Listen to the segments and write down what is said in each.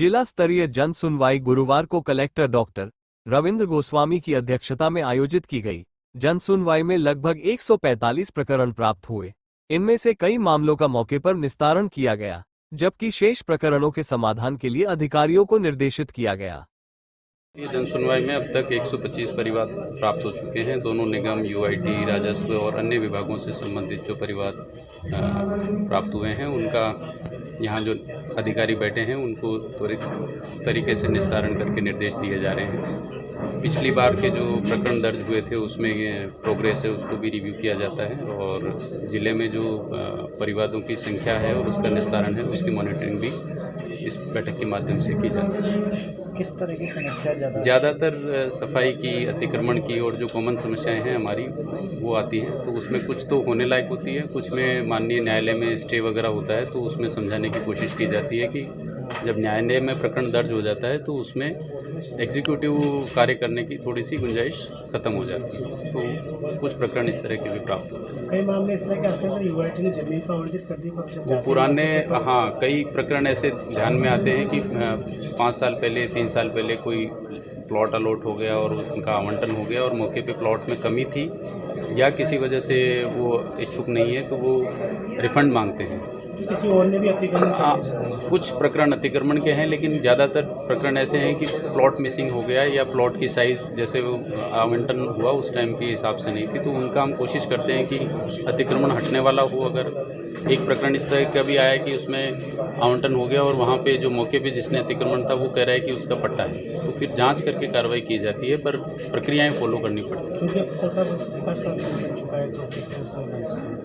जिला स्तरीय जन सुनवाई गुरुवार को कलेक्टर डॉक्टर रविंद्र गोस्वामी की अध्यक्षता में आयोजित की गई। जन सुनवाई में लगभग 145 प्रकरण प्राप्त हुए। इनमें से कई मामलों का मौके पर निस्तारण किया गया, जबकि शेष प्रकरणों के समाधान के लिए अधिकारियों को निर्देशित किया गया। ये जन सुनवाई में अब तक 125 परिवाद प्राप्त हो चुके हैं। दोनों निगम, यूआईटी, राजस्व और अन्य विभागों से संबंधित जो परिवाद प्राप्त हुए हैं उनका यहाँ जो अधिकारी बैठे हैं उनको त्वरित तरीके से निस्तारण करके निर्देश दिए जा रहे हैं। पिछली बार के जो प्रकरण दर्ज हुए थे उसमें प्रोग्रेस है उसको भी रिव्यू किया जाता है और ज़िले में जो परिवादों की संख्या है और उसका निस्तारण है उसकी मॉनिटरिंग भी इस बैठक के माध्यम से की जाती है। किस तरह की समस्या ज़्यादातर सफाई की, अतिक्रमण की और जो कॉमन समस्याएं हैं हमारी वो आती हैं, तो उसमें कुछ तो होने लायक होती है, कुछ में माननीय न्यायालय में स्टे वगैरह होता है तो उसमें समझाने की कोशिश की जाती है कि जब न्यायालय में प्रकरण दर्ज हो जाता है तो उसमें एग्जीक्यूटिव कार्य करने की थोड़ी सी गुंजाइश खत्म हो जाती है, तो कुछ प्रकरण इस तरह के भी प्राप्त होते हैं। कई मामले इस तरह के आते हैं यूआईटी ने जमीन पर आवंटित कर दी वो पुराने कई प्रकरण ऐसे ध्यान में आते हैं कि 5 साल पहले, 3 साल पहले कोई प्लॉट अलॉट हो गया और उनका आवंटन हो गया और मौके पे प्लॉट में कमी थी या किसी वजह से वो इच्छुक नहीं है तो वो रिफंड मांगते हैं। किसी और ने भी अतिक्रमण कुछ प्रकरण अतिक्रमण के हैं, लेकिन ज़्यादातर प्रकरण ऐसे हैं कि प्लॉट मिसिंग हो गया या प्लॉट की साइज़ जैसे वो आवंटन हुआ उस टाइम के हिसाब से नहीं थी, तो उनका हम कोशिश करते हैं कि अतिक्रमण हटने वाला हो। अगर एक प्रकरण इस तरह का भी आया कि उसमें आवंटन हो गया और वहाँ पे जो मौके पे जिसने अतिक्रमण था वो कह रहा है कि उसका पट्टा है, तो फिर जांच करके कार्रवाई की जाती है, पर प्रक्रियाएं फॉलो करनी पड़ती हैं।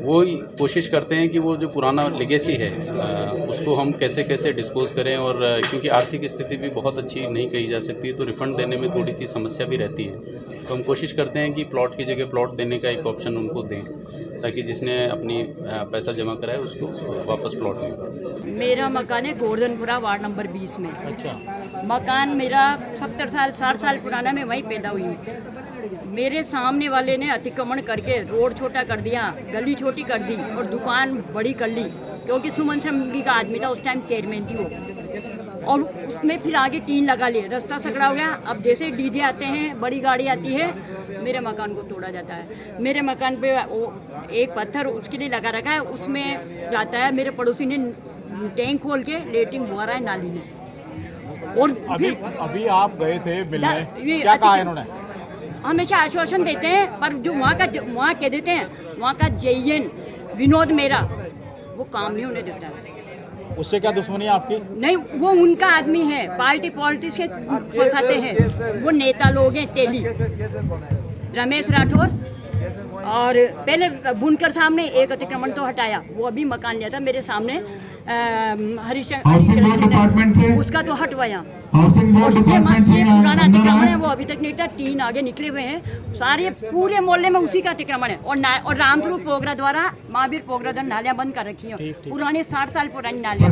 वो कोशिश करते हैं कि वो जो पुराना लेगेसी है उसको हम कैसे कैसे डिस्पोज करें, और क्योंकि आर्थिक स्थिति भी बहुत अच्छी नहीं कही जा सकती तो रिफ़ंड देने में थोड़ी सी समस्या भी रहती है, तो हम कोशिश करते हैं कि प्लॉट की जगह प्लॉट देने का एक ऑप्शन उनको दें ताकि जिसने अपनी पैसा जमा कराया उसको वापस प्लॉट मिले। मेरा मकान है गोवर्धनपुरा वार्ड नंबर 20 में। अच्छा, मकान मेरा 70 साल 60 साल पुराना, मैं वहीं पैदा हुई हूँ। मेरे सामने वाले ने अतिक्रमण करके रोड छोटा कर दिया, गली छोटी कर दी और दुकान बड़ी कर ली, क्योंकि सुमन शर्मा का आदमी था उस टाइम चेयरमैन थी वो, और उसमें फिर आगे टीन लगा लिए, रास्ता सकड़ा हो गया। अब जैसे डीजे आते हैं, बड़ी गाड़ी आती है, मेरे मकान को तोड़ा जाता है। मेरे मकान पे वो एक पत्थर उसके लिए लगा रखा है, उसमें जाता है। मेरे पड़ोसी ने टैंक खोल के लेटिंग हुआ रहा है नाली में। और अभी आप गए थे मिलने, क्या कहा इन्होंने? हमेशा आश्वासन देते हैं, पर जो वहाँ कह देते हैं, वहाँ का जेईएन विनोद मेरा वो काम नहीं होने देता है। उससे क्या दुश्मनी है आपकी? नहीं, वो उनका आदमी है, पार्टी पॉलिटिक्स के फंसाते हैं। वो नेता लोग हैं, तेली रमेश राठौर, और पहले बुनकर साहब ने एक अतिक्रमण तो हटाया, वो अभी मकान लिया था मेरे सामने हरीश, उसका तो हटवाया। और ये पुराना अतिक्रमण है वो अभी तक नहीं था, 3 आगे निकले हुए हैं, सारे पूरे मोहल्ले में उसी का अतिक्रमण है। और रामस्वरूप पोगरा द्वारा, महावीर पोगरा द्वारा नालियां बंद कर रखी हैं, पुराने 60 साल पुरानी नालियां।